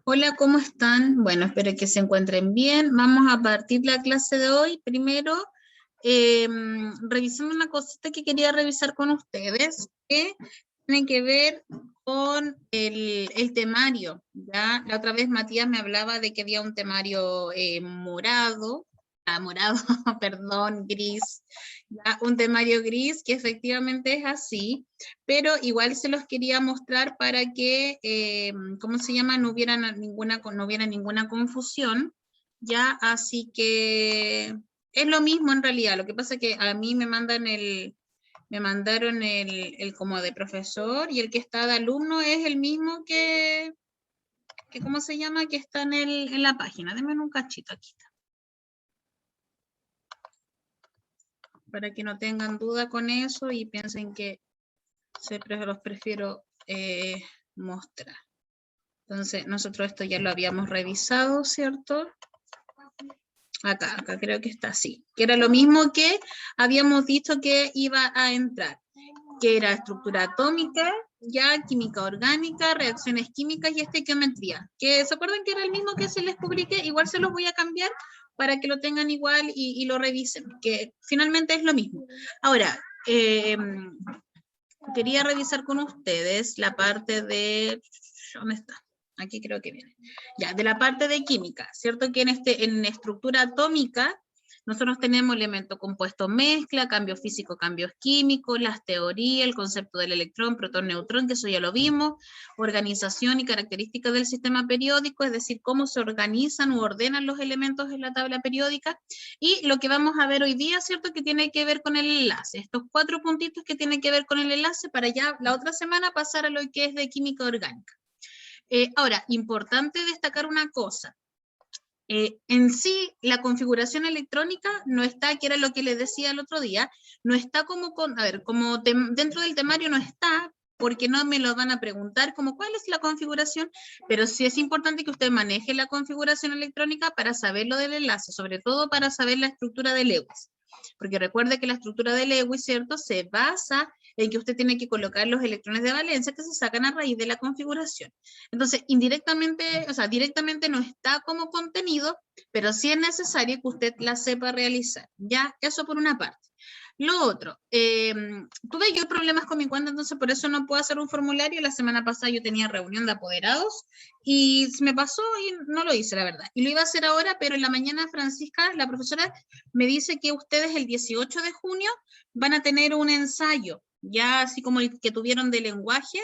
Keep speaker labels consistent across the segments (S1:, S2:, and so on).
S1: Hola, ¿cómo están? Bueno, espero que se encuentren bien. Vamos a partir la clase de hoy. Primero, revisando una cosita que quería revisar con ustedes, que tiene que ver con el temario. ¿Ya? La otra vez Matías me hablaba de que había un temario morado, perdón, gris, ¿ya? Un temario gris que efectivamente es así, pero igual se los quería mostrar para que, ¿cómo se llama? No hubiera ninguna confusión, ¿ya? Así que es lo mismo en realidad, lo que pasa es que a mí me mandaron el como de profesor y el que está de alumno es el mismo que ¿cómo se llama? Que está en la página. Denme un cachito aquí, para que no tengan duda con eso y piensen que siempre los prefiero mostrar. Entonces, nosotros esto ya lo habíamos revisado, ¿cierto? Acá creo que está así. Que era lo mismo que habíamos dicho que iba a entrar, que era estructura atómica, ya química orgánica, reacciones químicas y estequiometría. Que se acuerdan que era el mismo que se les publiqué, igual se los voy a cambiar para que lo tengan igual y lo revisen, que finalmente es lo mismo. Ahora, quería revisar con ustedes la parte de, ¿dónde está? Aquí creo que viene. Ya, de la parte de química, ¿cierto? Que en estructura atómica nosotros tenemos elemento compuesto mezcla, cambio físico, cambios químicos, las teorías, el concepto del electrón, protón, neutrón, que eso ya lo vimos, organización y características del sistema periódico, es decir, cómo se organizan u ordenan los elementos en la tabla periódica, y lo que vamos a ver hoy día, ¿cierto? Que tiene que ver con el enlace, estos 4 puntitos que tienen que ver con el enlace para ya la otra semana pasar a lo que es de química orgánica. Ahora, importante destacar una cosa. En sí, la configuración electrónica no está, que era lo que les decía el otro día, no está como, dentro del temario no está, porque no me lo van a preguntar como cuál es la configuración, pero sí es importante que usted maneje la configuración electrónica para saber lo del enlace, sobre todo para saber la estructura de Lewis. Porque recuerde que la estructura de Lewis, ¿cierto?, se basa en que usted tiene que colocar los electrones de valencia que se sacan a raíz de la configuración. Entonces, indirectamente, o sea, directamente no está como contenido, pero sí es necesario que usted la sepa realizar. Ya, eso por una parte. Lo otro, tuve yo problemas con mi cuenta, entonces por eso no puedo hacer un formulario. La semana pasada yo tenía reunión de apoderados y se me pasó y no lo hice, la verdad. Y lo iba a hacer ahora, pero en la mañana Francisca, la profesora, me dice que ustedes el 18 de junio van a tener un ensayo, ya así como el que tuvieron de lenguaje.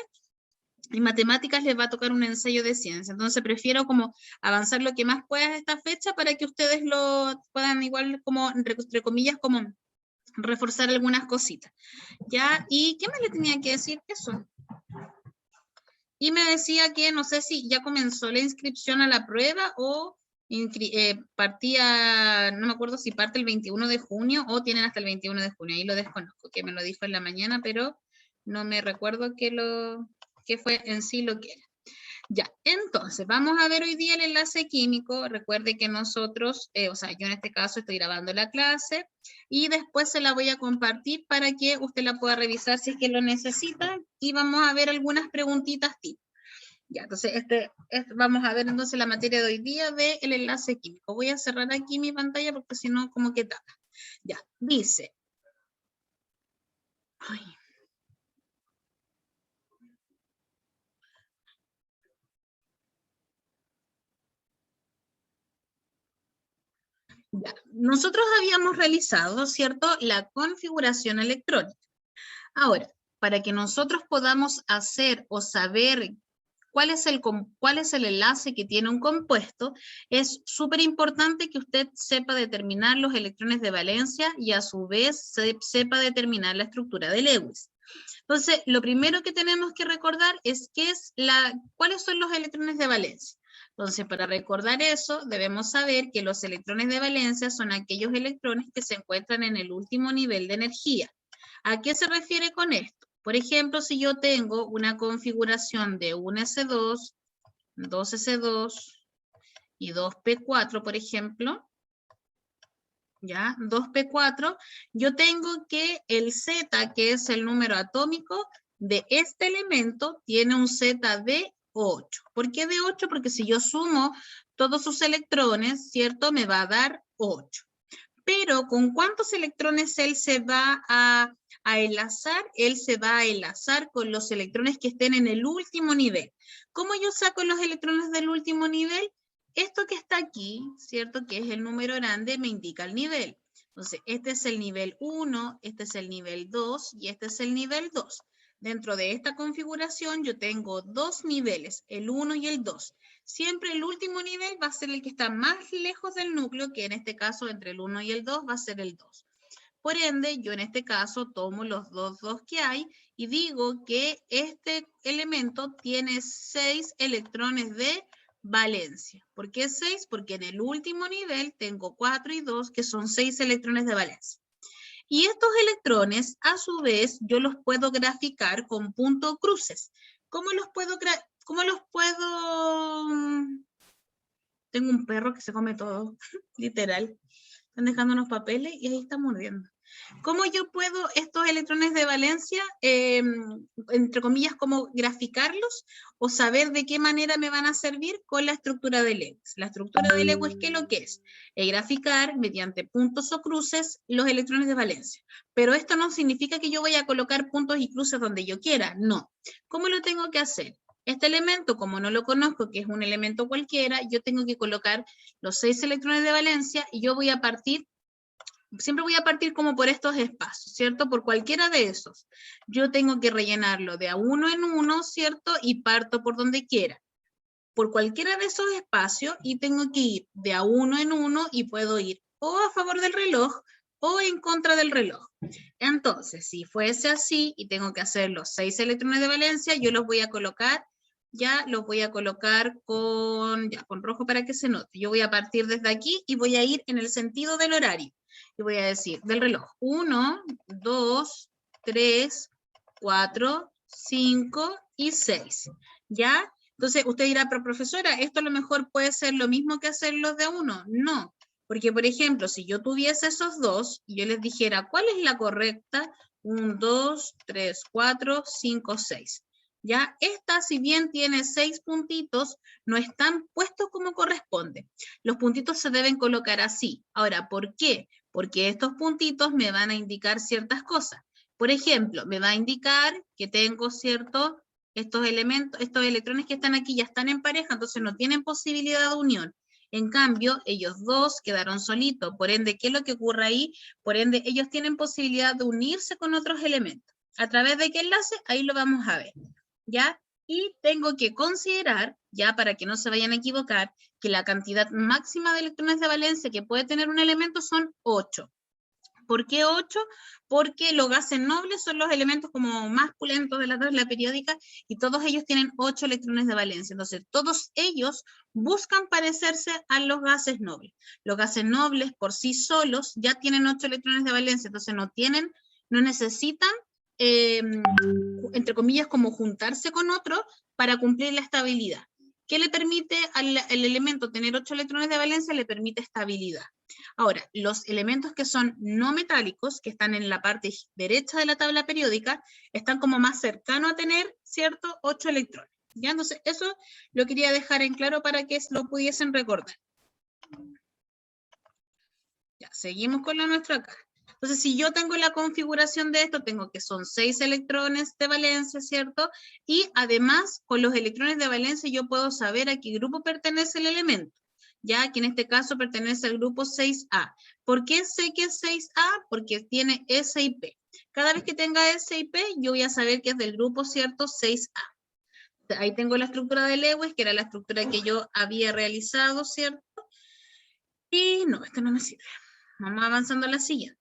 S1: En matemáticas les va a tocar un ensayo de ciencia, entonces prefiero como avanzar lo que más pueda esta fecha para que ustedes lo puedan igual como, entre comillas, como reforzar algunas cositas. ¿Ya? ¿Y qué más le tenía que decir? Eso. Y me decía que no sé si ya comenzó la inscripción a la prueba o partía, no me acuerdo si parte el 21 de junio o tienen hasta el 21 de junio, ahí lo desconozco, que me lo dijo en la mañana, pero no me recuerdo que fue en sí lo que era. Ya, entonces, vamos a ver hoy día el enlace químico. Recuerde que nosotros, o sea, yo en este caso estoy grabando la clase y después se la voy a compartir para que usted la pueda revisar si es que lo necesita y vamos a ver algunas preguntitas tipo. Ya, entonces, vamos a ver entonces la materia de hoy día del enlace químico. Voy a cerrar aquí mi pantalla porque si no, como que tapa. Ya, dice. Ay. Ya. Nosotros habíamos realizado, ¿cierto?, la configuración electrónica. Ahora, para que nosotros podamos hacer o saber cuál es el enlace que tiene un compuesto, es súper importante que usted sepa determinar los electrones de valencia y a su vez sepa determinar la estructura de Lewis. Entonces, lo primero que tenemos que recordar es cuáles son los electrones de valencia. Entonces, para recordar eso, debemos saber que los electrones de valencia son aquellos electrones que se encuentran en el último nivel de energía. ¿A qué se refiere con esto? Por ejemplo, si yo tengo una configuración de 1s2, 2s2 y 2p4, por ejemplo, ¿ya? 2p4, yo tengo que el Z, que es el número atómico de este elemento, tiene un Z de 8. ¿Por qué de 8? Porque si yo sumo todos sus electrones, ¿cierto? Me va a dar 8. Pero ¿con cuántos electrones él se va a enlazar? Él se va a enlazar con los electrones que estén en el último nivel. ¿Cómo yo saco los electrones del último nivel? Esto que está aquí, ¿cierto? Que es el número grande, me indica el nivel. Entonces, este es el nivel 1, este es el nivel 2 y este es el nivel 2. Dentro de esta configuración yo tengo dos niveles, el 1 y el 2. Siempre el último nivel va a ser el que está más lejos del núcleo, que en este caso entre el 1 y el 2 va a ser el 2. Por ende, yo en este caso tomo los dos que hay y digo que este elemento tiene 6 electrones de valencia. ¿Por qué 6? Porque en el último nivel tengo 4 y 2, que son 6 electrones de valencia. Y estos electrones, a su vez, yo los puedo graficar con puntos cruces. ¿Cómo los puedo? Tengo un perro que se come todo, literal. Están dejando unos papeles y ahí está mordiendo. ¿Cómo yo puedo estos electrones de valencia, entre comillas, cómo graficarlos o saber de qué manera me van a servir con la estructura de Lewis? La estructura de Lewis, ¿qué es lo que es? Graficar mediante puntos o cruces los electrones de valencia. Pero esto no significa que yo vaya a colocar puntos y cruces donde yo quiera, no. ¿Cómo lo tengo que hacer? Este elemento, como no lo conozco, que es un elemento cualquiera, yo tengo que colocar los 6 electrones de valencia y yo voy a partir, siempre voy a partir como por estos espacios, ¿cierto? Por cualquiera de esos. Yo tengo que rellenarlo de a uno en uno, ¿cierto? Y parto por donde quiera. Por cualquiera de esos espacios y tengo que ir de a uno en uno y puedo ir o a favor del reloj o en contra del reloj. Entonces, si fuese así y tengo que hacer los 6 electrones de valencia, yo los voy a colocar, ya los voy a colocar con rojo para que se note. Yo voy a partir desde aquí y voy a ir en el sentido del horario. Y voy a decir del reloj 1, 2, 3, 4, 5 y 6. ¿Ya? Entonces usted dirá, pero profesora, esto a lo mejor puede ser lo mismo que hacer los de uno. No, porque por ejemplo, si yo tuviese esos dos y yo les dijera, ¿cuál es la correcta? 1, 2, 3, 4, 5, 6. Ya, esta si bien tiene 6 puntitos, no están puestos como corresponde. Los puntitos se deben colocar así. Ahora, ¿por qué? Porque estos puntitos me van a indicar ciertas cosas. Por ejemplo, me va a indicar que tengo cierto, estos elementos, estos electrones que están aquí ya están en pareja, entonces no tienen posibilidad de unión. En cambio, ellos dos quedaron solitos. Por ende, ¿qué es lo que ocurre ahí? Por ende, ellos tienen posibilidad de unirse con otros elementos. ¿A través de qué enlace? Ahí lo vamos a ver. ¿Ya? Y tengo que considerar, ya para que no se vayan a equivocar, que la cantidad máxima de electrones de valencia que puede tener un elemento son 8. ¿Por qué 8? Porque los gases nobles son los elementos como más pulentos de la tabla periódica y todos ellos tienen 8 electrones de valencia. Entonces, todos ellos buscan parecerse a los gases nobles. Los gases nobles por sí solos ya tienen 8 electrones de valencia, entonces no necesitan entre comillas, como juntarse con otro para cumplir la estabilidad. ¿Qué le permite al elemento tener 8 electrones de valencia? Le permite estabilidad. Ahora, los elementos que son no metálicos, que están en la parte derecha de la tabla periódica, están como más cercanos a tener, ¿cierto? 8 electrones. ¿Ya? Entonces, eso lo quería dejar en claro para que lo pudiesen recordar. Ya, seguimos con la nuestra acá. Entonces, si yo tengo la configuración de esto, tengo que son 6 electrones de valencia, ¿cierto? Y además, con los electrones de valencia yo puedo saber a qué grupo pertenece el elemento, ya que en este caso pertenece al grupo 6A. ¿Por qué sé que es 6A? Porque tiene S y P. Cada vez que tenga S y P, yo voy a saber que es del grupo, ¿cierto? 6A. Ahí tengo la estructura de Lewis, que era la estructura que yo había realizado, ¿cierto? Y no, esto no me sirve. Vamos avanzando a la siguiente.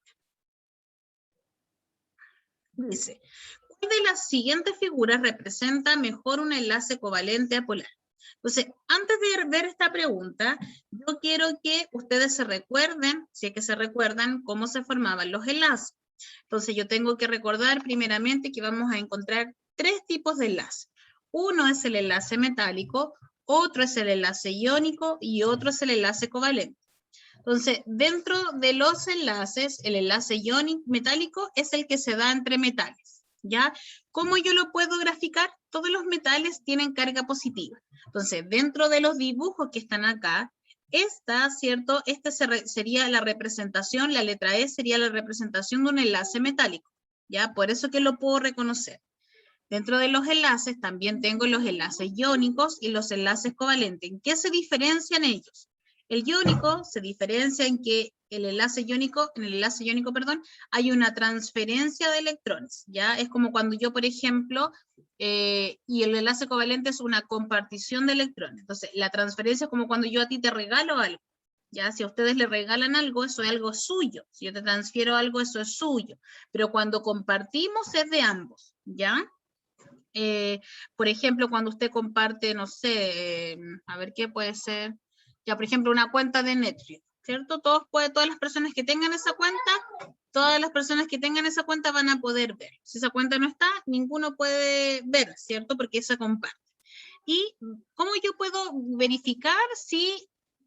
S1: Dice, ¿cuál de las siguientes figuras representa mejor un enlace covalente apolar? Entonces, antes de ver esta pregunta, yo quiero que ustedes se recuerden, si es que se recuerdan, cómo se formaban los enlaces. Entonces, yo tengo que recordar primeramente que vamos a encontrar 3 tipos de enlace. Uno es el enlace metálico, otro es el enlace iónico y otro es el enlace covalente. Entonces, dentro de los enlaces, el enlace iónico metálico es el que se da entre metales. ¿Ya? ¿Cómo yo lo puedo graficar? Todos los metales tienen carga positiva. Entonces, dentro de los dibujos que están acá, esta, ¿cierto? Sería la representación, la letra E sería la representación de un enlace metálico, ¿ya? Por eso que lo puedo reconocer. Dentro de los enlaces también tengo los enlaces iónicos y los enlaces covalentes. ¿En qué se diferencian ellos? El iónico se diferencia en que en el enlace iónico, perdón, hay una transferencia de electrones, ¿ya? Es como cuando yo, por ejemplo, y el enlace covalente es una compartición de electrones. Entonces, la transferencia es como cuando yo a ti te regalo algo, ¿ya? Si a ustedes le regalan algo, eso es algo suyo. Si yo te transfiero algo, eso es suyo. Pero cuando compartimos es de ambos, ¿ya? Por ejemplo, cuando usted comparte, no sé, a ver qué puede ser, ya por ejemplo, una cuenta de Netflix, ¿cierto? Todas las personas que tengan esa cuenta, todas las personas que tengan esa cuenta van a poder ver. Si esa cuenta no está, ninguno puede ver, ¿cierto? Porque esa comparte. ¿Y cómo yo puedo verificar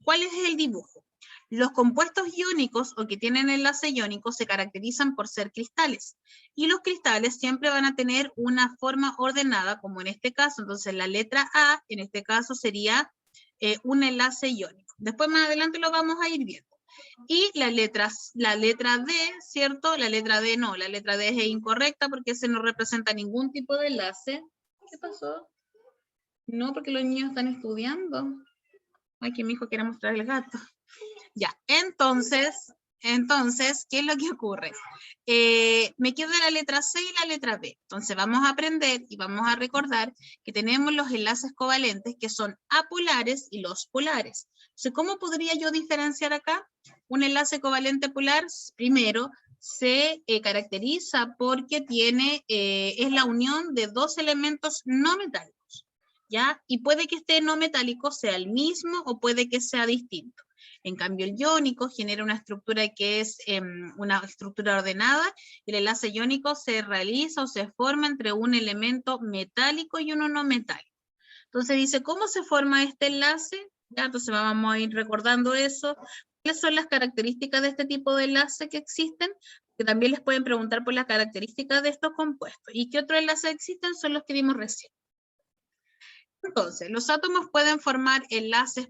S1: cuál es el dibujo? Los compuestos iónicos o que tienen enlace iónico se caracterizan por ser cristales. Y los cristales siempre van a tener una forma ordenada, como en este caso. Entonces la letra A, en este caso, sería un enlace iónico. Después más adelante lo vamos a ir viendo. Y la letra D, ¿cierto? La letra D no, la letra D es incorrecta porque ese no representa ningún tipo de enlace. ¿Qué pasó? No, porque los niños están estudiando. Ay, que mi hijo quiere mostrar el gato. Ya, entonces, ¿qué es lo que ocurre? Me queda la letra C y la letra B. Entonces vamos a aprender y vamos a recordar que tenemos los enlaces covalentes que son apolares y los polares. Entonces, ¿cómo podría yo diferenciar acá? Un enlace covalente polar, primero, se caracteriza porque es la unión de dos elementos no metálicos, ¿ya? Y puede que este no metálico sea el mismo o puede que sea distinto. En cambio, el iónico genera una estructura que es una estructura ordenada, y el enlace iónico se realiza o se forma entre un elemento metálico y uno no metálico. Entonces dice, ¿cómo se forma este enlace? Ya, entonces vamos a ir recordando eso. ¿Cuáles son las características de este tipo de enlace que existen? Que también les pueden preguntar por las características de estos compuestos. ¿Y qué otros enlaces existen? Son los que vimos recién. Entonces, los átomos pueden formar enlaces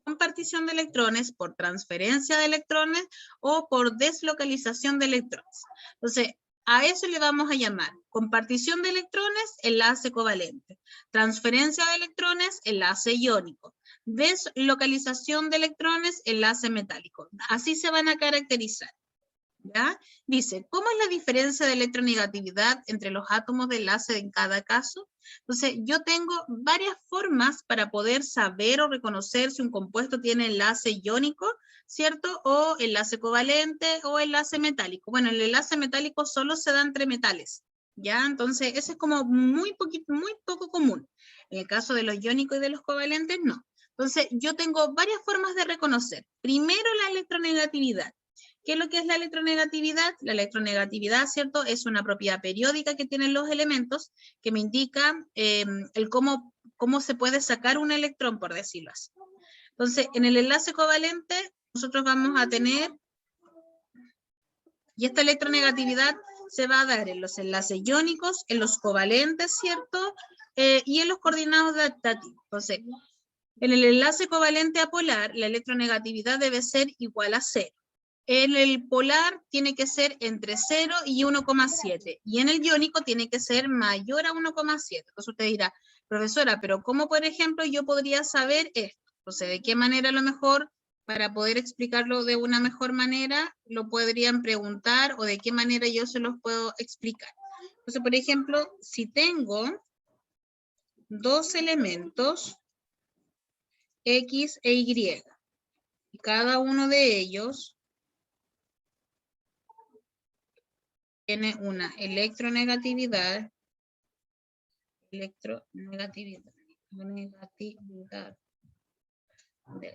S1: compartición de electrones, por transferencia de electrones o por deslocalización de electrones. Entonces, a eso le vamos a llamar compartición de electrones, enlace covalente. Transferencia de electrones, enlace iónico. Deslocalización de electrones, enlace metálico. Así se van a caracterizar. ¿Ya? Dice, ¿cómo es la diferencia de electronegatividad entre los átomos de enlace en cada caso? Entonces, yo tengo varias formas para poder saber o reconocer si un compuesto tiene enlace iónico, ¿cierto? O enlace covalente o enlace metálico. Bueno, el enlace metálico solo se da entre metales, ¿ya? Entonces, ese es como muy poco común. En el caso de los iónicos y de los covalentes, no. Entonces, yo tengo varias formas de reconocer. Primero, la electronegatividad. ¿Qué es lo que es la electronegatividad? La electronegatividad, ¿cierto? Es una propiedad periódica que tienen los elementos que me indica cómo se puede sacar un electrón, por decirlo así. Entonces, en el enlace covalente, nosotros vamos a tener, y esta electronegatividad se va a dar en los enlaces iónicos, en los covalentes, ¿cierto? Y en los coordinados adaptativos. Entonces, en el enlace covalente apolar, la electronegatividad debe ser igual a 0. En el polar tiene que ser entre 0 y 1,7. Y en el iónico tiene que ser mayor a 1,7. Entonces usted dirá, profesora, pero ¿cómo, por ejemplo, yo podría saber esto? Entonces, ¿de qué manera a lo mejor, para poder explicarlo de una mejor manera, lo podrían preguntar o de qué manera yo se los puedo explicar? Entonces, por ejemplo, si tengo dos elementos, X e Y, y cada uno de ellos tiene una electronegatividad de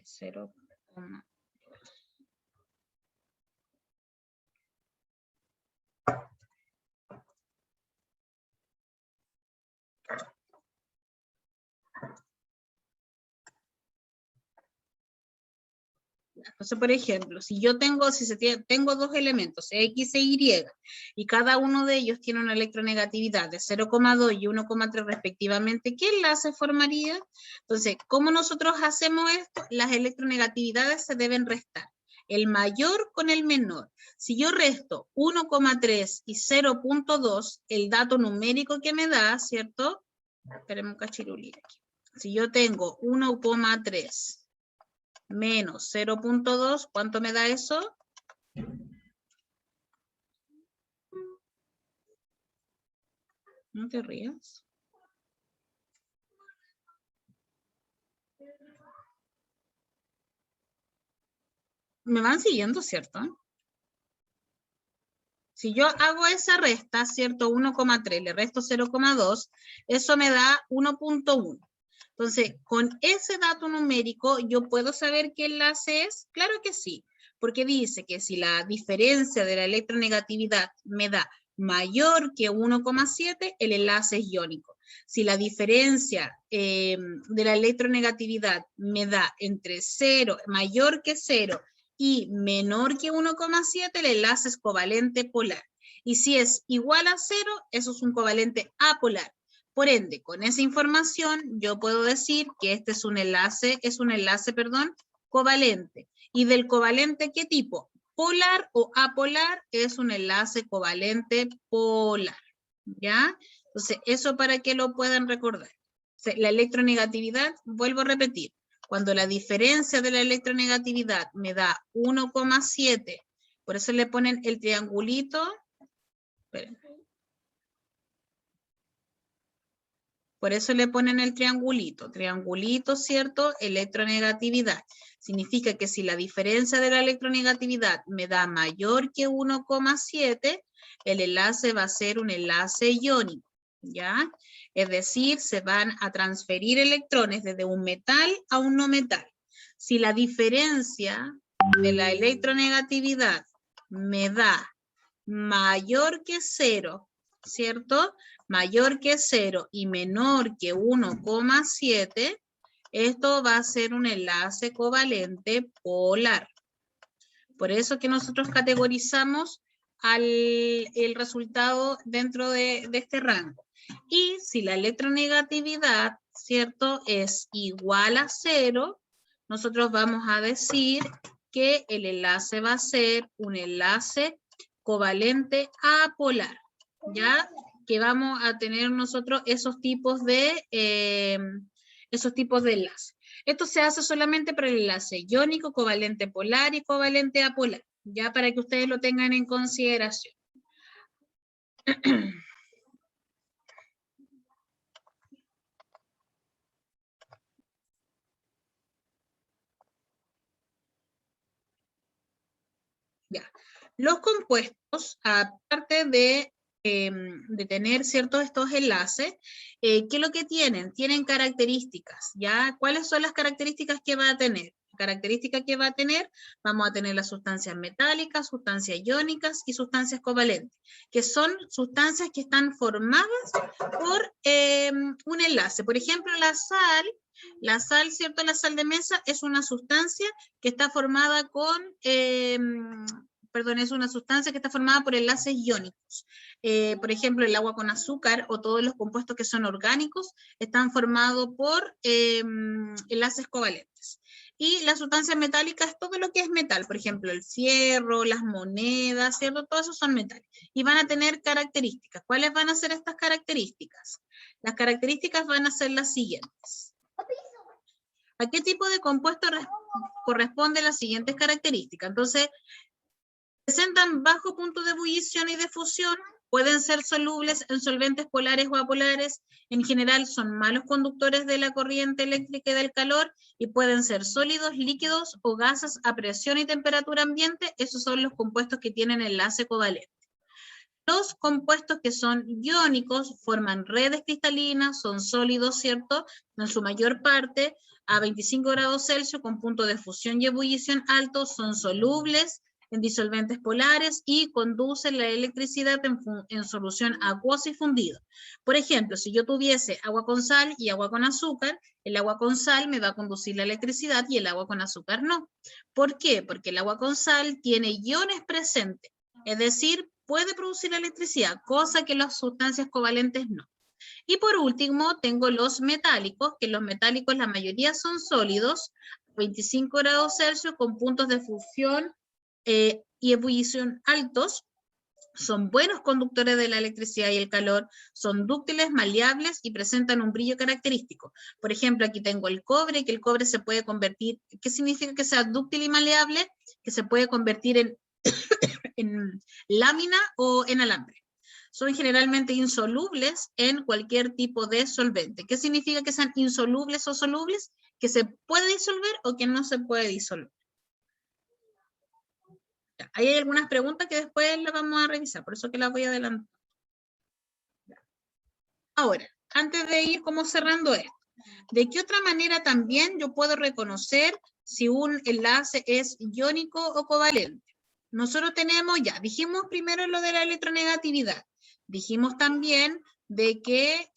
S1: 0,2. Entonces, por ejemplo, si yo tengo, tengo dos elementos, X e Y, y cada uno de ellos tiene una electronegatividad de 0,2 y 1,3 respectivamente, ¿qué enlace formaría? Entonces, ¿cómo nosotros hacemos esto? Las electronegatividades se deben restar, el mayor con el menor. Si yo resto 1,3 y 0,2, el dato numérico que me da, ¿cierto? Esperemos un cachirulín aquí. Si yo tengo 1,3 menos 0,2, ¿cuánto me da eso? No te rías. Me van siguiendo, ¿cierto? Si yo hago esa resta, ¿cierto? 1,3, le resto 0,2, eso me da 1,1. Entonces, con ese dato numérico, ¿yo puedo saber qué enlace es? Claro que sí, porque dice que si la diferencia de la electronegatividad me da mayor que 1,7, el enlace es iónico. Si la diferencia de la electronegatividad me da entre 0, mayor que 0 y menor que 1,7, el enlace es covalente polar. Y si es igual a 0, eso es un covalente apolar. Por ende, con esa información, yo puedo decir que este es un enlace, covalente. ¿Y del covalente qué tipo? Polar o apolar, es un enlace covalente polar. ¿Ya? Entonces, eso para que lo puedan recordar. La electronegatividad, vuelvo a repetir, cuando la diferencia de la electronegatividad me da 1,7, por eso le ponen el triangulito, esperen. Por eso le ponen el triangulito. Triangulito, ¿cierto? Electronegatividad. Significa que si la diferencia de la electronegatividad me da mayor que 1,7, el enlace va a ser un enlace iónico, ¿ya? Es decir, se van a transferir electrones desde un metal a un no metal. Si la diferencia de la electronegatividad me da mayor que 0, ¿cierto? Mayor que 0 y menor que 1,7, esto va a ser un enlace covalente polar. Por eso que nosotros categorizamos el resultado dentro de este rango. Y si la electronegatividad, ¿cierto?, es igual a 0, nosotros vamos a decir que el enlace va a ser un enlace covalente apolar, ¿ya? Que vamos a tener nosotros esos tipos de enlaces. Esto se hace solamente para el enlace iónico, covalente polar y covalente apolar, ya para que ustedes lo tengan en consideración. Ya. Los compuestos, aparte de tener ciertos estos enlaces, ¿qué es lo que tienen? Tienen características, ¿ya? ¿Cuáles son las características que va a tener? Características que va a tener, vamos a tener las sustancias metálicas, sustancias iónicas y sustancias covalentes, que son sustancias que están formadas por un enlace. Por ejemplo, la sal, ¿cierto? La sal de mesa es una sustancia que está formada con, es una sustancia que está formada por enlaces iónicos. Por ejemplo, el agua con azúcar o todos los compuestos que son orgánicos están formados por enlaces covalentes. Y las sustancias metálicas, todo lo que es metal, por ejemplo, el fierro, las monedas, ¿cierto? Todo eso son metales. Y van a tener características. ¿Cuáles van a ser estas características? Las características van a ser las siguientes. ¿A qué tipo de compuesto corresponden las siguientes características? Entonces, presentan bajo punto de ebullición y de fusión, pueden ser solubles en solventes polares o apolares, en general son malos conductores de la corriente eléctrica y del calor, y pueden ser sólidos, líquidos o gases a presión y temperatura ambiente. Esos son los compuestos que tienen enlace covalente. Los compuestos que son iónicos forman redes cristalinas, son sólidos, ¿cierto? En su mayor parte, a 25 grados Celsius, con punto de fusión y ebullición alto, son solubles en disolventes polares y conduce la electricidad en solución acuosa y fundido. Por ejemplo, si yo tuviese agua con sal y agua con azúcar, el agua con sal me va a conducir la electricidad y el agua con azúcar no. ¿Por qué? Porque el agua con sal tiene iones presentes, es decir, puede producir electricidad, cosa que las sustancias covalentes no. Y por último, tengo los metálicos, que los metálicos la mayoría son sólidos, 25 grados Celsius con puntos de fusión y ebullición altos, son buenos conductores de la electricidad y el calor, son dúctiles, maleables y presentan un brillo característico. Por ejemplo, aquí tengo el cobre, que el cobre se puede convertir, ¿qué significa que sea dúctil y maleable? Que se puede convertir en, en lámina o en alambre. Son generalmente insolubles en cualquier tipo de solvente. ¿Qué significa que sean insolubles o solubles? Que se puede disolver o que no se puede disolver. Ahí hay algunas preguntas que después las vamos a revisar, por eso que las voy a adelantar. Ahora, antes de ir como cerrando esto, ¿de qué otra manera también yo puedo reconocer si un enlace es iónico o covalente? Nosotros tenemos, ya, dijimos primero lo de la electronegatividad. Dijimos también de que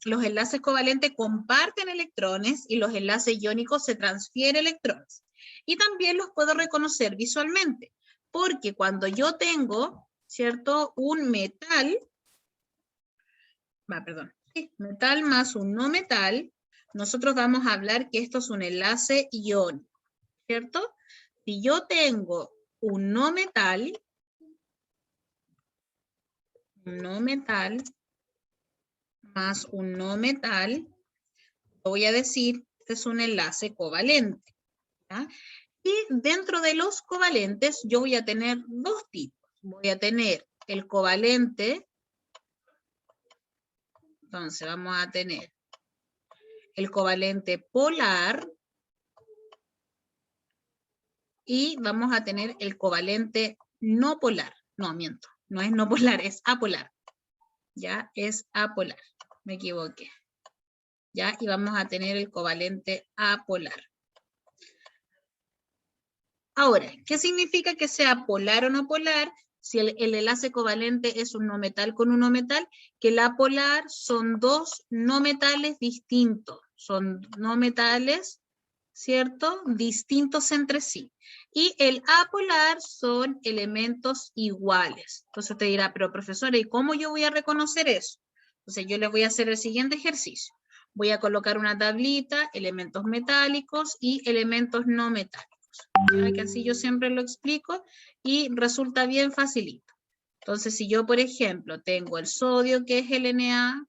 S1: los enlaces covalentes comparten electrones y los enlaces iónicos se transfieren electrones. Y también los puedo reconocer visualmente, porque cuando yo tengo, ¿cierto?, un metal, metal más un no metal, nosotros vamos a hablar que esto es un enlace iónico, ¿cierto? Si yo tengo un no metal más un no metal, voy a decir que es un enlace covalente, ¿ya? Y dentro de los covalentes yo voy a tener dos tipos. Voy a tener el covalente, entonces vamos a tener el covalente polar y vamos a tener el covalente no polar. No, miento, no es no polar, es apolar. Ya, es apolar, me equivoqué. Ya, y vamos a tener el covalente apolar. Ahora, ¿qué significa que sea polar o no polar? Si el enlace covalente es un no metal con un no metal, que el apolar son dos no metales distintos. Son no metales, ¿cierto?, distintos entre sí. Y el apolar son elementos iguales. Entonces usted dirá, pero profesora, ¿y cómo yo voy a reconocer eso? Entonces yo les voy a hacer el siguiente ejercicio. Voy a colocar una tablita, elementos metálicos y elementos no metálicos. Ya que así yo siempre lo explico y resulta bien facilito. Entonces, si yo, por ejemplo, tengo el sodio, que es el Na,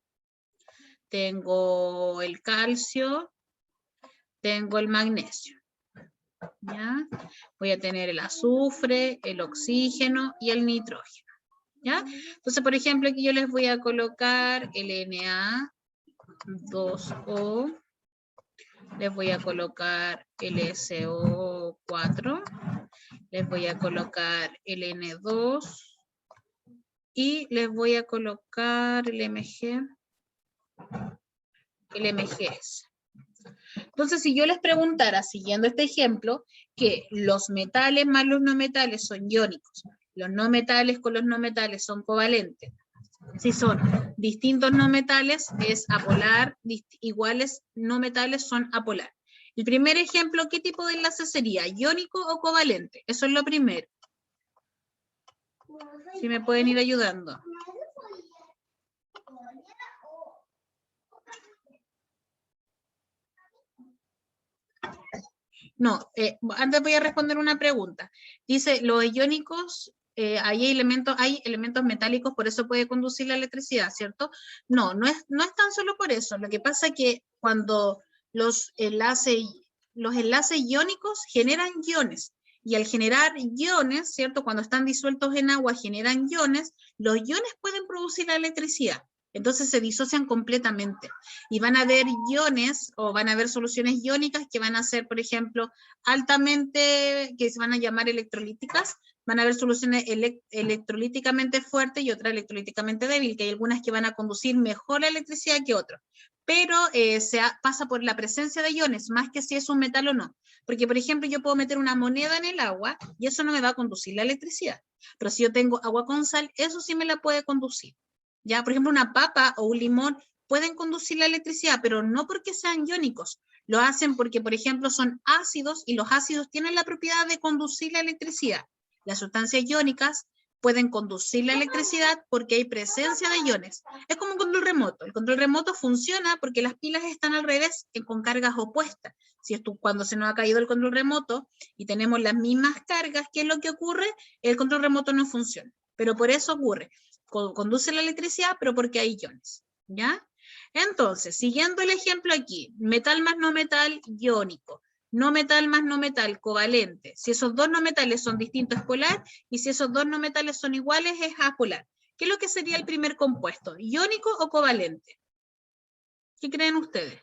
S1: tengo el calcio, tengo el magnesio, ¿ya? Voy a tener el azufre, el oxígeno y el nitrógeno, ¿ya? Entonces, por ejemplo, aquí yo les voy a colocar el Na2O, les voy a colocar el SO4, les voy a colocar el N2 y les voy a colocar el MGS. Entonces, si yo les preguntara, siguiendo este ejemplo, que los metales más los no metales son iónicos, los no metales con los no metales son covalentes, si son distintos no metales es apolar, iguales no metales son apolar. El primer ejemplo, ¿qué tipo de enlace sería? ¿Iónico o covalente? Eso es lo primero. Si me pueden ir ayudando. No, antes voy a responder una pregunta. Dice, los iónicos, hay elementos metálicos, por eso puede conducir la electricidad, ¿cierto? No, no es tan solo por eso. Lo que pasa es que cuando los enlaces iónicos generan iones, y al generar iones, ¿cierto? Cuando están disueltos en agua generan iones, los iones pueden producir la electricidad. Entonces se disocian completamente y van a haber iones o van a haber soluciones iónicas que van a ser, por ejemplo, altamente, que se van a llamar electrolíticas. Van a haber soluciones electrolíticamente fuertes y otras electrolíticamente débiles, que hay algunas que van a conducir mejor la electricidad que otras. pero pasa por la presencia de iones, más que si es un metal o no. Porque, por ejemplo, yo puedo meter una moneda en el agua y eso no me va a conducir la electricidad. Pero si yo tengo agua con sal, eso sí me la puede conducir. Ya, por ejemplo, una papa o un limón pueden conducir la electricidad, pero no porque sean iónicos. Lo hacen porque, por ejemplo, son ácidos y los ácidos tienen la propiedad de conducir la electricidad. Las sustancias iónicas pueden conducir la electricidad porque hay presencia de iones. Es como un control remoto. El control remoto funciona porque las pilas están al revés con cargas opuestas. Si esto, cuando se nos ha caído el control remoto y tenemos las mismas cargas, ¿qué es lo que ocurre? El control remoto no funciona. Pero por eso ocurre. Conduce la electricidad, pero porque hay iones. ¿Ya? Entonces, siguiendo el ejemplo aquí, metal más no metal, iónico. No metal más no metal, covalente. Si esos dos no metales son distintos, es polar, y si esos dos no metales son iguales, es apolar. ¿Qué es lo que sería el primer compuesto? ¿Iónico o covalente? ¿Qué creen ustedes?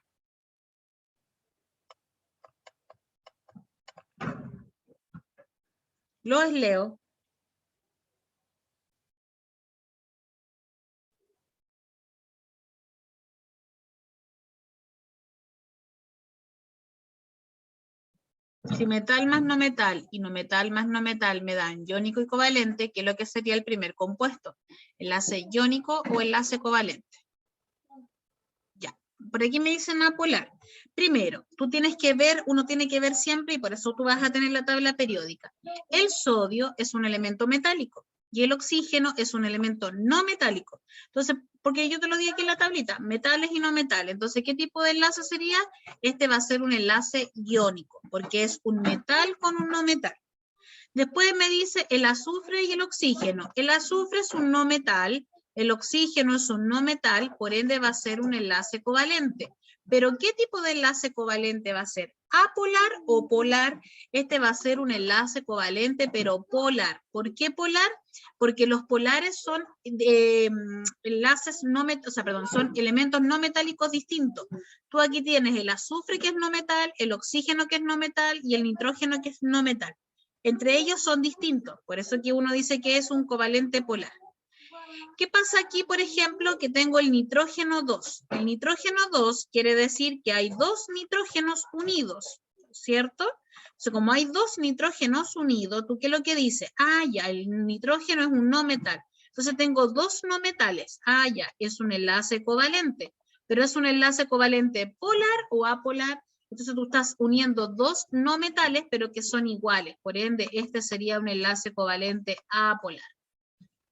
S1: Los leo. Si metal más no metal y no metal más no metal me dan iónico y covalente, ¿qué es lo que sería el primer compuesto? ¿Enlace iónico o enlace covalente? Ya, por aquí me dicen apolar. Primero, tú tienes que ver, uno tiene que ver siempre, y por eso tú vas a tener la tabla periódica. El sodio es un elemento metálico y el oxígeno es un elemento no metálico. Entonces, porque yo te lo di aquí en la tablita, metales y no metales. Entonces, ¿qué tipo de enlace sería? Este va a ser un enlace iónico, porque es un metal con un no metal. Después me dice el azufre y el oxígeno. El azufre es un no metal, el oxígeno es un no metal, por ende va a ser un enlace covalente. Pero ¿qué tipo de enlace covalente va a ser? ¿Apolar o polar? Este va a ser un enlace covalente, pero polar. ¿Por qué polar? Porque los polares son enlaces no son elementos no metálicos distintos. Tú aquí tienes el azufre que es no metal, el oxígeno que es no metal y el nitrógeno que es no metal. Entre ellos son distintos, por eso que uno dice que es un covalente polar. ¿Qué pasa aquí, por ejemplo, que tengo el nitrógeno 2? El nitrógeno 2 quiere decir que hay dos nitrógenos unidos, ¿cierto? O sea, como hay dos nitrógenos unidos, ¿tú qué es lo que dice? Ah, ya, el nitrógeno es un no metal. Entonces tengo dos no metales. Ah, ya, es un enlace covalente. Pero es un enlace covalente polar o apolar. Entonces tú estás uniendo dos no metales, pero que son iguales. Por ende, este sería un enlace covalente apolar.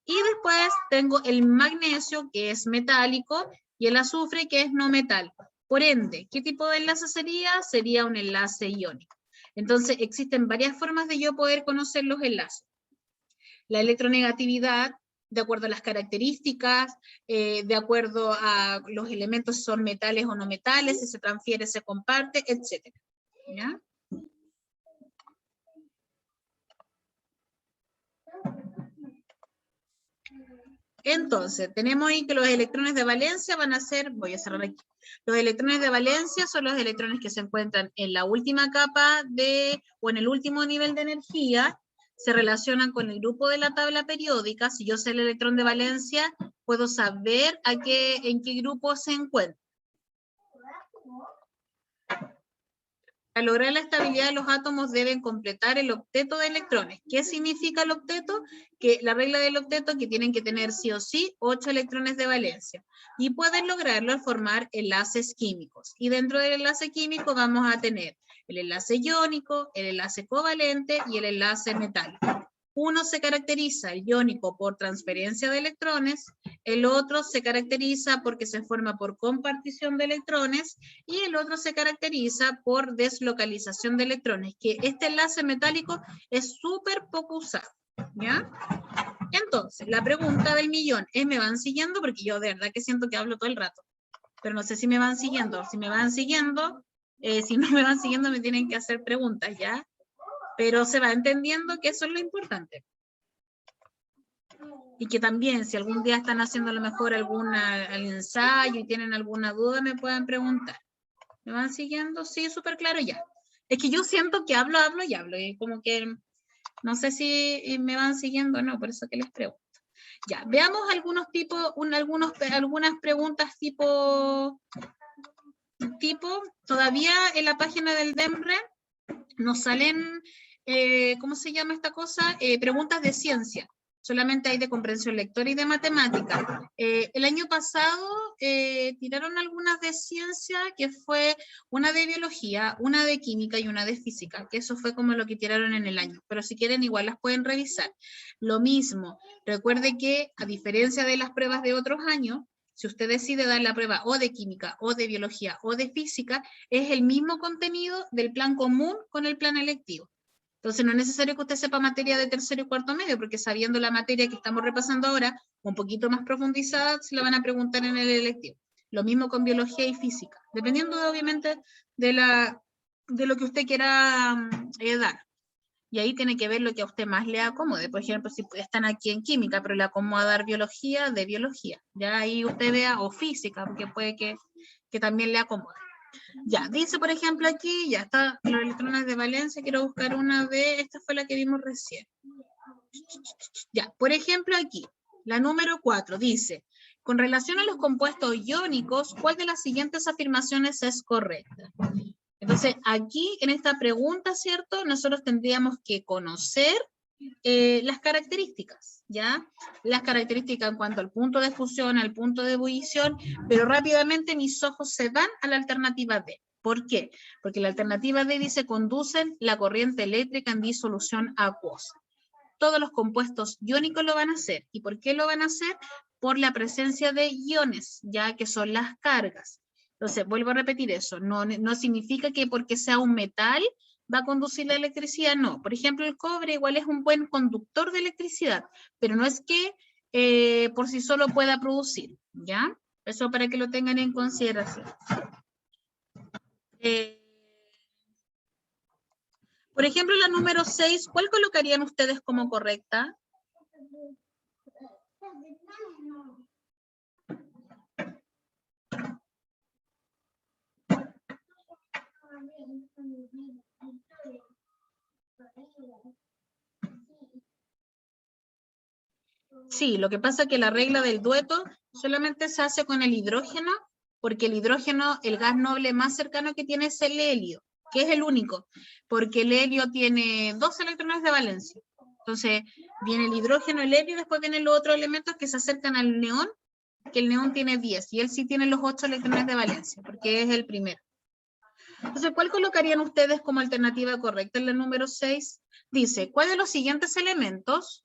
S1: Y después tengo el magnesio, que es metálico, y el azufre, que es no metálico. Por ende, ¿qué tipo de enlace sería? Sería un enlace iónico. Entonces, existen varias formas de yo poder conocer los enlaces. La electronegatividad, de acuerdo a las características, de acuerdo a los elementos, si son metales o no metales, si se transfiere, se comparte, etc. ¿Ya? Entonces, tenemos ahí que los electrones de valencia van a ser, voy a cerrar aquí, los electrones de valencia son los electrones que se encuentran en la última capa o en el último nivel de energía, se relacionan con el grupo de la tabla periódica. Si yo sé el electrón de valencia, puedo saber en qué grupo se encuentra. Para lograr la estabilidad de los átomos deben completar el octeto de electrones. ¿Qué significa el octeto? Que la regla del octeto que tienen que tener sí o sí 8 electrones de valencia. Y pueden lograrlo al formar enlaces químicos. Y dentro del enlace químico vamos a tener el enlace iónico, el enlace covalente y el enlace metálico. Uno se caracteriza, el iónico, por transferencia de electrones, el otro se caracteriza porque se forma por compartición de electrones, y el otro se caracteriza por deslocalización de electrones, que este enlace metálico es súper poco usado, ¿ya? Entonces, la pregunta del millón es, ¿me van siguiendo? Porque yo de verdad que siento que hablo todo el rato, pero no sé si me van siguiendo. Si me van siguiendo, si no me van siguiendo me tienen que hacer preguntas, ¿ya? Pero se va entendiendo que eso es lo importante. Y que también, si algún día están haciendo a lo mejor algún ensayo y tienen alguna duda, me pueden preguntar. ¿Me van siguiendo? Sí, súper claro ya. Es que yo siento que hablo y hablo. Y como que no sé si me van siguiendo o no, por eso que les pregunto. Ya, veamos algunas preguntas tipo tipo, todavía en la página del DEMRE nos salen, ¿cómo se llama esta cosa? Preguntas de ciencia. Solamente hay de comprensión lectora y de matemática. El año pasado tiraron algunas de ciencia, que fue una de biología, una de química y una de física, que eso fue como lo que tiraron en el año. Pero si quieren igual las pueden revisar. Lo mismo, recuerde que a diferencia de las pruebas de otros años, si usted decide dar la prueba o de química, o de biología, o de física, es el mismo contenido del plan común con el plan electivo. Entonces no es necesario que usted sepa materia de tercero y cuarto medio, porque sabiendo la materia que estamos repasando ahora, un poquito más profundizada, se la van a preguntar en el electivo. Lo mismo con biología y física, dependiendo obviamente de lo que usted quiera dar. Y ahí tiene que ver lo que a usted más le acomode. Por ejemplo, si están aquí en química, pero le acomoda dar biología, de biología. Ya ahí usted vea, o física, porque puede que también le acomode. Ya, dice por ejemplo aquí, ya está los electrones de valencia, quiero buscar una de, esta fue la que vimos recién. Ya, por ejemplo aquí, la número 4 dice, con relación a los compuestos iónicos, ¿cuál de las siguientes afirmaciones es correcta? Entonces, aquí en esta pregunta, ¿cierto? Nosotros tendríamos que conocer las características, ¿ya? Las características en cuanto al punto de fusión, al punto de ebullición, pero rápidamente mis ojos se van a la alternativa D. ¿Por qué? Porque la alternativa D dice conducen la corriente eléctrica en disolución acuosa. Todos los compuestos iónicos lo van a hacer. ¿Y por qué lo van a hacer? Por la presencia de iones, ya que son las cargas. Entonces, vuelvo a repetir eso, no significa que porque sea un metal va a conducir la electricidad, no. Por ejemplo, el cobre igual es un buen conductor de electricidad, pero no es que por sí solo pueda producir, ¿ya? Eso para que lo tengan en consideración. Por ejemplo, la número 6, ¿cuál colocarían ustedes como correcta? Sí, lo que pasa es que la regla del dueto solamente se hace con el hidrógeno, porque el hidrógeno, el gas noble más cercano que tiene es el helio, que es el único, porque el helio tiene 2 electrones de valencia. Entonces, viene el hidrógeno, el helio, y después vienen los otros elementos que se acercan al neón, que el neón tiene 10, y él sí tiene los 8 electrones de valencia, porque es el primero. Entonces, ¿cuál colocarían ustedes como alternativa correcta en la número 6? Dice, ¿cuál de los siguientes elementos...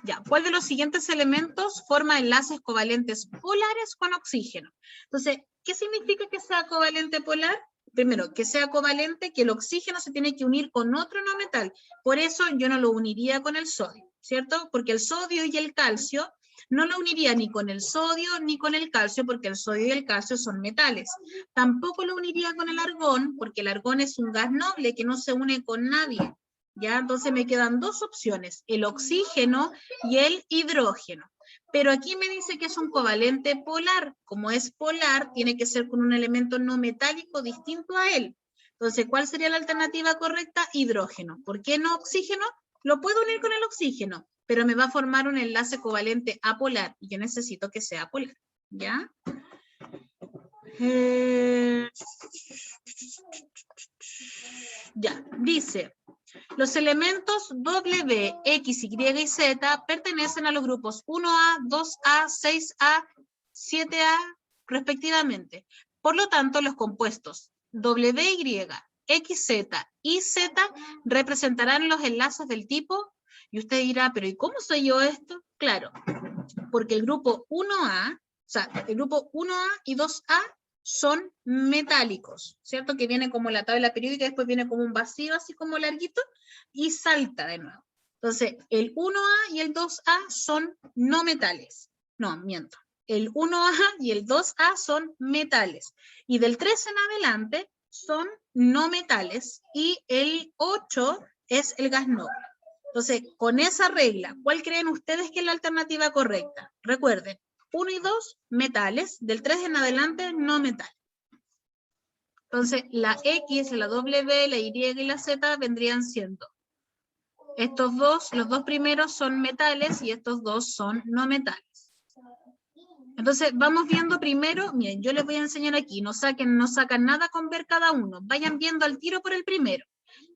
S1: Ya, ¿cuál de los siguientes elementos forma enlaces covalentes polares con oxígeno? Entonces, ¿qué significa que sea covalente polar? Primero, que sea covalente, que el oxígeno se tiene que unir con otro no metal. Por eso yo no lo uniría con el sodio, ¿cierto? Porque el sodio y el calcio no lo uniría ni con el sodio ni con el calcio, porque el sodio y el calcio son metales. Tampoco lo uniría con el argón, porque el argón es un gas noble que no se une con nadie. ¿Ya? Entonces me quedan 2 opciones, el oxígeno y el hidrógeno. Pero aquí me dice que es un covalente polar. Como es polar, tiene que ser con un elemento no metálico distinto a él. Entonces, ¿cuál sería la alternativa correcta? Hidrógeno. ¿Por qué no oxígeno? Lo puedo unir con el oxígeno, pero me va a formar un enlace covalente apolar y yo necesito que sea polar. ¿Ya? Ya, dice... Los elementos W, X, Y y Z pertenecen a los grupos 1A, 2A, 6A, 7A, respectivamente. Por lo tanto, los compuestos WY, XZ y Z representarán los enlaces del tipo, y usted dirá, pero ¿y cómo soy yo esto? Claro, porque el grupo 1A, o sea, el grupo 1A y 2A son metálicos, ¿cierto? Que viene como la tabla periódica, después viene como un vacío así como larguito, y salta de nuevo. Entonces, el 1A y el 2A son no metales. No, miento. El 1A y el 2A son metales. Y del 3 en adelante son no metales, y el 8 es el gas noble. Entonces, con esa regla, ¿cuál creen ustedes que es la alternativa correcta? Recuerden, 1 y 2, metales, del 3 en adelante, no metales. Entonces, la X, la W, la Y y la Z vendrían siendo. Estos dos, los dos primeros son metales y estos dos son no metales. Entonces, vamos viendo primero, miren, yo les voy a enseñar aquí, no sacan nada con ver cada uno, vayan viendo al tiro por el primero.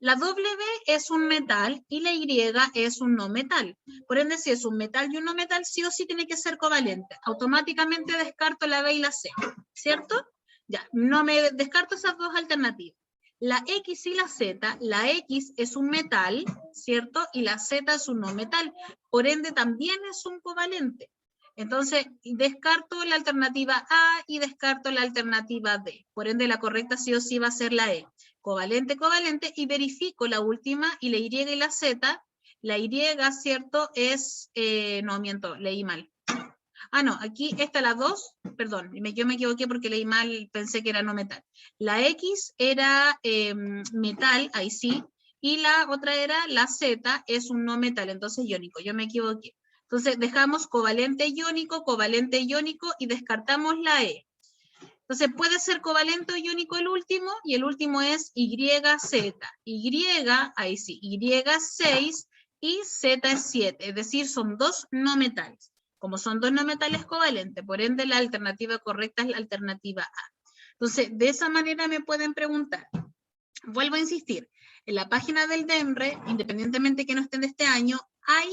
S1: La W es un metal y la Y es un no metal. Por ende, si es un metal y un no metal, sí o sí tiene que ser covalente. Automáticamente descarto la B y la C, ¿cierto? Ya, no me descarto esas dos alternativas. La X y la Z, la X es un metal, ¿cierto? Y la Z es un no metal. Por ende, también es un covalente. Entonces, descarto la alternativa A y descarto la alternativa D. Por ende, la correcta sí o sí va a ser la E. Covalente, covalente, y verifico la última, y la Y y la Z. La Y, ¿cierto? Es, no, miento, leí mal. Ah, no, aquí está la 2, perdón, yo me equivoqué porque leí mal, pensé que era no metal. La X era metal, ahí sí, y la otra era la Z, es un no metal, entonces iónico, yo me equivoqué. Entonces dejamos covalente iónico y descartamos la E. Entonces puede ser covalente o iónico el último, y el último es YZ. Y, ahí sí, Y6 y Z es 7, es decir, son dos no metales. Como son dos no metales covalentes, por ende la alternativa correcta es la alternativa A. Entonces, de esa manera me pueden preguntar. Vuelvo a insistir, en la página del DEMRE, independientemente que no estén de este año, hay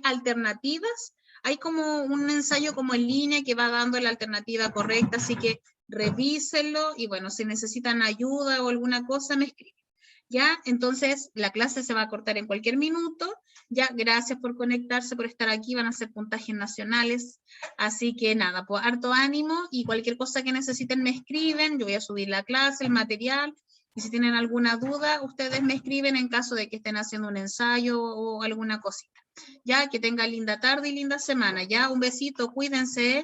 S1: alternativas, hay como un ensayo como en línea que va dando la alternativa correcta, así que revísenlo y bueno, si necesitan ayuda o alguna cosa, me escriben. ¿Ya? Entonces, la clase se va a cortar en cualquier minuto. Ya, gracias por conectarse, por estar aquí, van a ser puntajes nacionales. Así que nada, pues harto ánimo y cualquier cosa que necesiten me escriben. Yo voy a subir la clase, el material. Y si tienen alguna duda, ustedes me escriben en caso de que estén haciendo un ensayo o alguna cosita. Ya, que tengan linda tarde y linda semana. Ya, un besito, cuídense.